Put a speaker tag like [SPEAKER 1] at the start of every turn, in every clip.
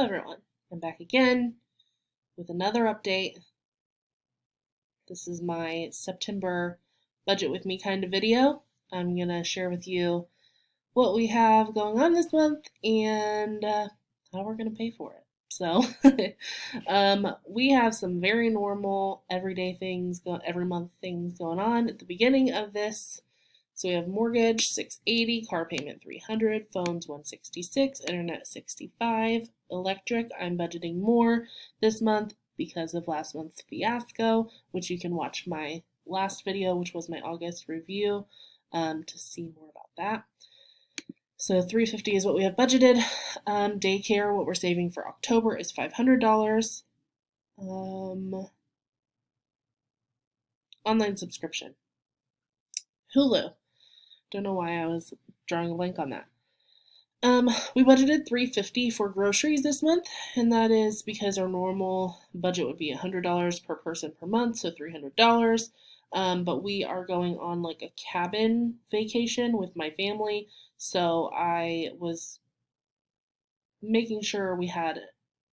[SPEAKER 1] Hello everyone, I'm back again with another update. This is my September budget with me kind of video. I'm going to share with you what we have going on this month and how we're going to pay for it. So we have some very normal everyday things, every month things going on at the beginning of this. So we have mortgage $680, car payment $300, phones $166, internet $65, electric. I'm budgeting more this month because of last month's fiasco, which you can watch my last video, which was my August review, to see more about that. So $350 is what we have budgeted. Daycare, what we're saving for October is $500. Online subscription. Hulu. Don't know why I was drawing a blank on that. We budgeted $350 for groceries this month, and that is because our normal budget would be $100 per person per month, so $300. But we are going on like a cabin vacation with my family, so I was making sure we had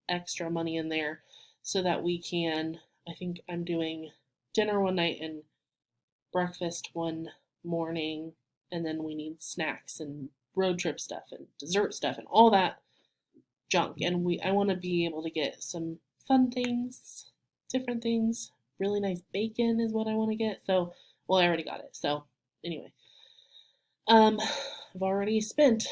[SPEAKER 1] extra money in there so that we can, I think I'm doing dinner one night and breakfast one morning, and then we need snacks and road trip stuff and dessert stuff and all that junk. And I want to be able to get some fun things, different things. Really nice bacon is what I want to get. So, well, I already got it. So, anyway, I've already spent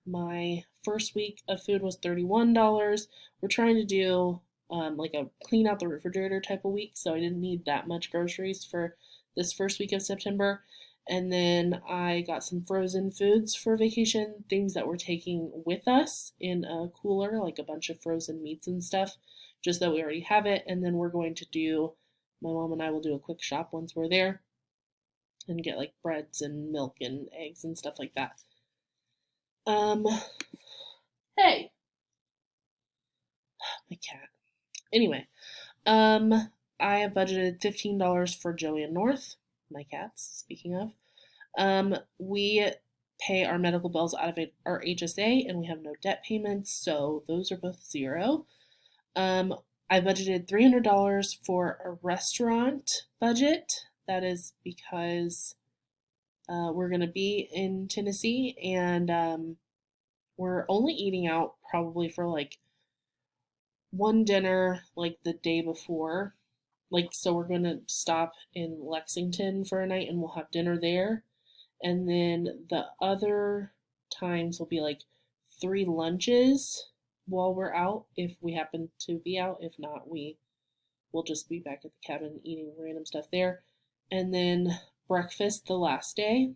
[SPEAKER 1] my first week of food was $31. We're trying to do like a clean out the refrigerator type of week, so I didn't need that much groceries for this first week of September. And then I got some frozen foods for vacation, things that we're taking with us in a cooler, like a bunch of frozen meats and stuff, just that we already have it. And then we're going to do, my mom and I will do a quick shop once we're there and get like breads and milk and eggs and stuff like that. Hey, my cat. Anyway, I have budgeted $15 for Joey and North, my cats, speaking of. We pay our medical bills out of our HSA, and we have no debt payments, so those are both zero. I budgeted $300 for a restaurant budget. That is because we're going to be in Tennessee, and we're only eating out probably for like one dinner like the day before. Like, so we're going to stop in Lexington for a night and we'll have dinner there. And then the other times will be like 3 lunches while we're out if we happen to be out. If not, we'll just be back at the cabin eating random stuff there. And then breakfast the last day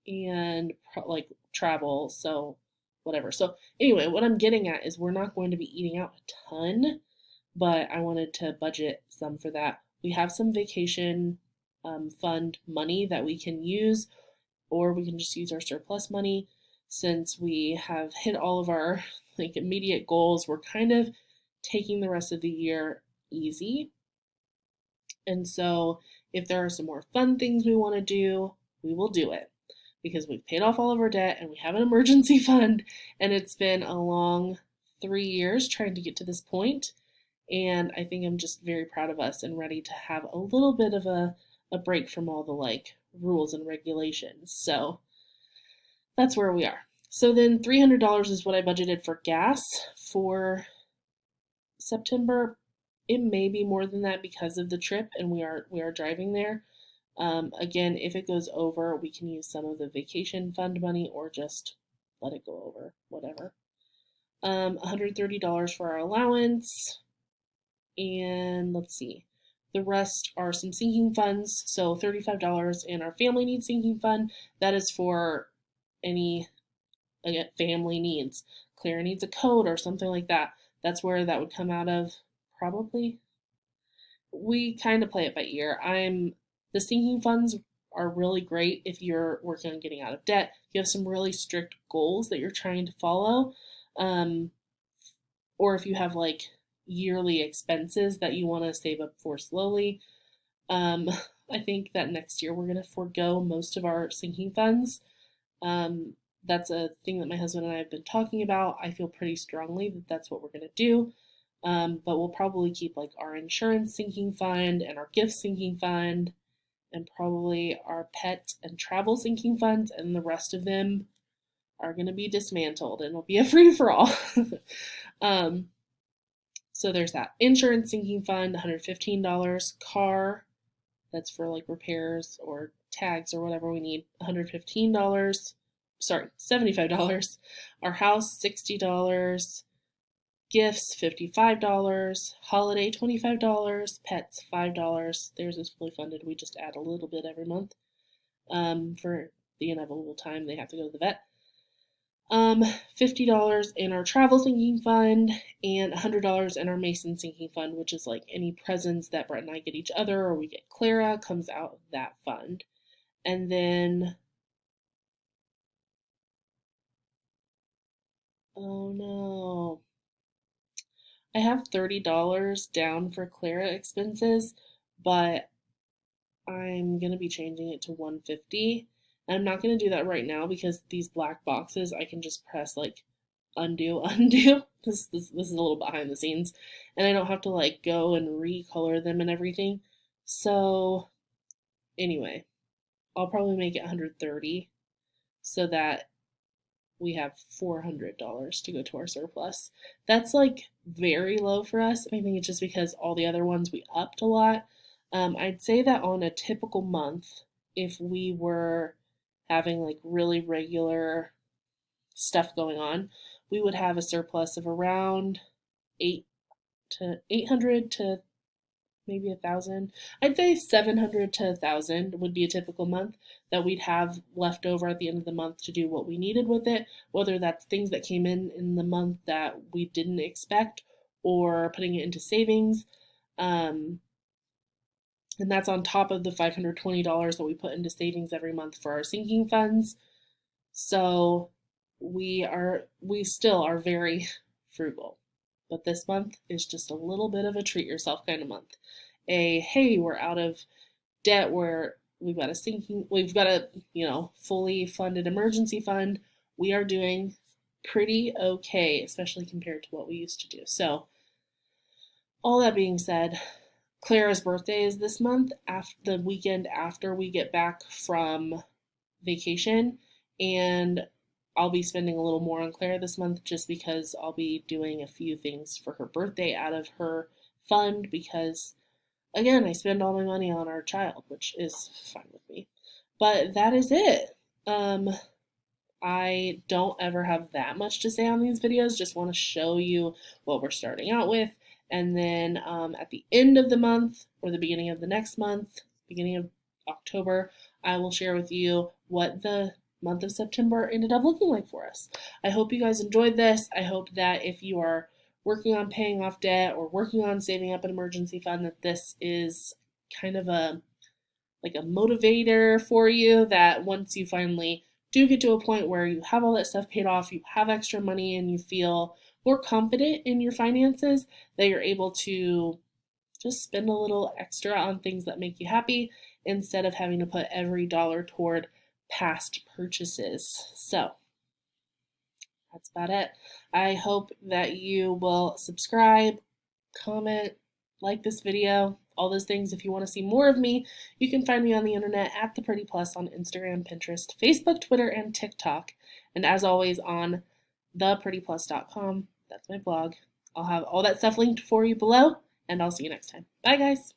[SPEAKER 1] and like travel, so whatever. So anyway, what I'm getting at is we're not going to be eating out a ton, but I wanted to budget some for that. We have some vacation fund money that we can use, or we can just use our surplus money. Since we have hit all of our like immediate goals, we're kind of taking the rest of the year easy. And so if there are some more fun things we want to do, we will do it because we've paid off all of our debt and we have an emergency fund, and it's been a long 3 years trying to get to this point. And I think I'm just very proud of us and ready to have a little bit of a break from all the like rules and regulations. So that's where we are. So then $300 is what I budgeted for gas for September. It may be more than that because of the trip, and we are driving there. Again, if it goes over, we can use some of the vacation fund money or just let it go over, whatever. $130 for our allowance. And let's see, the rest are some sinking funds. So $35 in our family needs sinking fund. That is for any, again, family needs. Claire needs a coat or something like that. That's where that would come out of, probably. We kind of play it by ear. The sinking funds are really great if you're working on getting out of debt. You have some really strict goals that you're trying to follow, or if you have like yearly expenses that you want to save up for slowly. I think that next year we're going to forego most of our sinking funds that's a thing that my husband and I have been talking about. I feel pretty strongly that that's what we're going to do. But we'll probably keep like our insurance sinking fund and our gift sinking fund and probably our pet and travel sinking funds, and the rest of them are going to be dismantled and it'll be a free for all. um, so there's that. Insurance sinking fund, $115. Car, that's for like repairs or tags or whatever we need, $115. Sorry, $75. Our house, $60. Gifts, $55. Holiday, $25. Pets, $5. Theirs is fully funded. We just add a little bit every month for the inevitable time they have to go to the vet. $50 in our travel sinking fund and $100 in our Mason sinking fund, which is like any presents that Brett and I get each other or we get Clara comes out of that fund. And then, oh no, I have $30 down for Clara expenses, but I'm going to be changing it to $150. And I'm not going to do that right now because these black boxes, I can just press like undo, undo. This is a little behind the scenes. And I don't have to like go and recolor them and everything. So anyway, I'll probably make it $130 so that we have $400 to go to our surplus. That's like very low for us. I think it's just because all the other ones we upped a lot. I'd say that on a typical month, if we were having like really regular stuff going on, we would have a surplus of around 800 to maybe 1,000. I'd say 700 to 1,000 would be a typical month that we'd have left over at the end of the month to do what we needed with it, whether that's things that came in the month that we didn't expect or putting it into savings. And that's on top of the $520 that we put into savings every month for our sinking funds. So we still are very frugal. But this month is just a little bit of a treat yourself kind of month. Hey, we're out of debt where we've got a fully funded emergency fund. We are doing pretty okay, especially compared to what we used to do. So all that being said, Clara's birthday is this month, after the weekend after we get back from vacation, and I'll be spending a little more on Clara this month just because I'll be doing a few things for her birthday out of her fund because, again, I spend all my money on our child, which is fine with me. But that is it. I don't ever have that much to say on these videos, just want to show you what we're starting out with. And then at the end of the month or the beginning of the next month, beginning of October, I will share with you what the month of September ended up looking like for us. I hope you guys enjoyed this. I hope that if you are working on paying off debt or working on saving up an emergency fund, that this is kind of a motivator for you, that once you finally do get to a point where you have all that stuff paid off, you have extra money, and you feel more confident in your finances, that you're able to just spend a little extra on things that make you happy instead of having to put every dollar toward past purchases. So that's about it. I hope that you will subscribe, comment, like this video, all those things. If you want to see more of me, you can find me on the internet at The Pretty Plus on Instagram, Pinterest, Facebook, Twitter, and TikTok. And as always, on theprettyplus.com. That's my blog. I'll have all that stuff linked for you below, and I'll see you next time. Bye, guys.